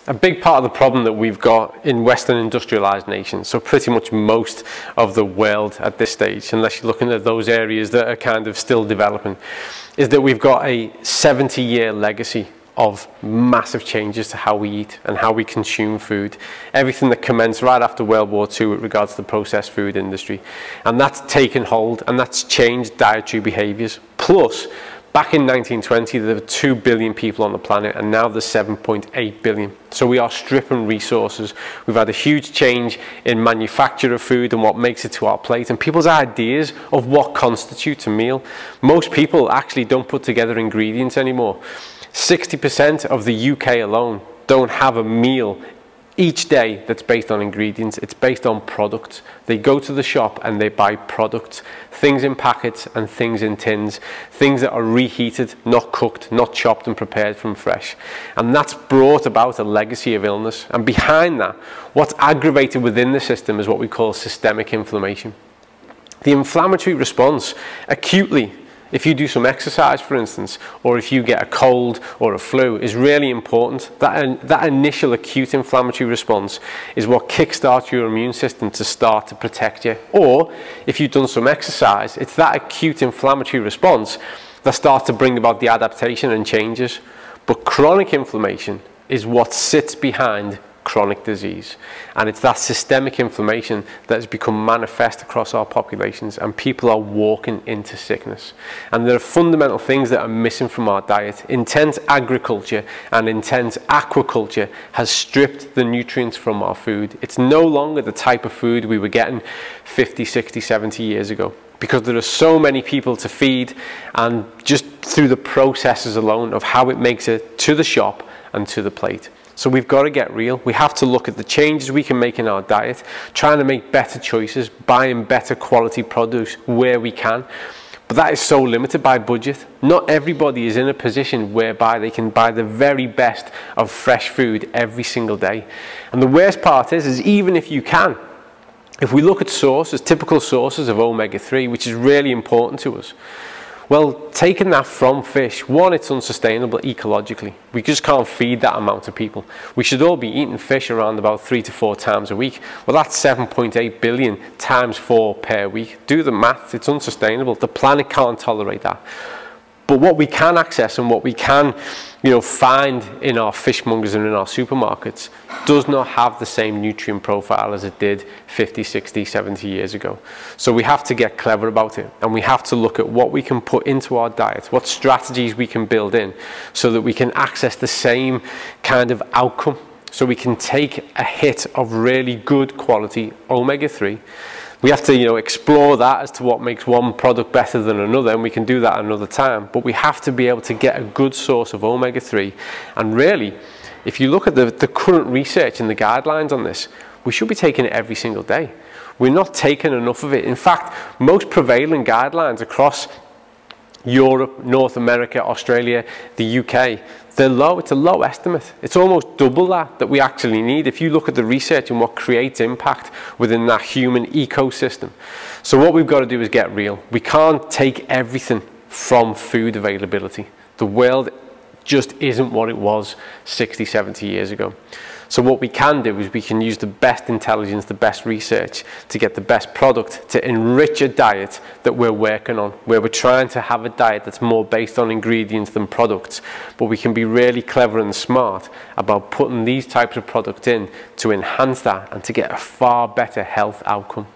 A big part of the problem that we've got in Western industrialized nations, so pretty much most of the world at this stage, unless you're looking at those areas that are kind of still developing, is that we've got a 70-year legacy of massive changes to how we eat and how we consume food. Everything that commenced right after World War II with regards to the processed food industry. And that's taken hold and that's changed dietary behaviors. Plus, back in 1920, there were 2 billion people on the planet, and now there's 7.8 billion. So we are stripping resources. We've had a huge change in manufacture of food and what makes it to our plate, and people's ideas of what constitutes a meal. Most people actually don't put together ingredients anymore. 60% of the UK alone don't have a meal each day that's based on ingredients. It's based on products. They go to the shop and they buy products, things in packets and things in tins, things that are reheated, not cooked, not chopped and prepared from fresh. And that's brought about a legacy of illness. And behind that, what's aggravated within the system is what we call systemic inflammation. The inflammatory response acutely, if you do some exercise, for instance, or if you get a cold or a flu, is really important. That initial acute inflammatory response is what kickstarts your immune system to start to protect you. Or if you've done some exercise, it's that acute inflammatory response that starts to bring about the adaptation and changes. But chronic inflammation is what sits behind chronic disease, and it's that systemic inflammation that has become manifest across our populations, and people are walking into sickness. And there are fundamental things that are missing from our diet. Intense agriculture and intense aquaculture has stripped the nutrients from our food. It's no longer the type of food we were getting 50, 60, 70 years ago, because there are so many people to feed, and just through the processes alone of how it makes it to the shop and to the plate. So we've got to get real. We have to look at the changes we can make in our diet, trying to make better choices, buying better quality produce where we can. But that is so limited by budget. Not everybody is in a position whereby they can buy the very best of fresh food every single day. And the worst part is even if you can, if we look at sources, typical sources of omega-3, which is really important to us, well, taking that from fish, one, it's unsustainable ecologically. We just can't feed that amount of people. We should all be eating fish around about 3 to 4 times a week. Well, that's 7.8 billion times 4 per week. Do the math, it's unsustainable. The planet can't tolerate that. But what we can access and what we can, find in our fishmongers and in our supermarkets does not have the same nutrient profile as it did 50, 60, 70 years ago. So we have to get clever about it, and we have to look at what we can put into our diet, what strategies we can build in so that we can access the same kind of outcome. So we can take a hit of really good quality omega-3. We have to, explore that as to what makes one product better than another, and we can do that another time. But we have to be able to get a good source of omega-3. And really, if you look at the current research and the guidelines on this, we should be taking it every single day. We're not taking enough of it. In fact, most prevailing guidelines across Europe, North America, Australia, the UK, they're low. It's a low estimate. It's almost double that we actually need if you look at the research and what creates impact within that human ecosystem. So what we've got to do is get real. We can't take everything from food availability. The world just isn't what it was 60, 70 years ago. So what we can do is we can use the best intelligence, the best research to get the best product to enrich a diet that we're working on, where we're trying to have a diet that's more based on ingredients than products. But we can be really clever and smart about putting these types of products in to enhance that and to get a far better health outcome.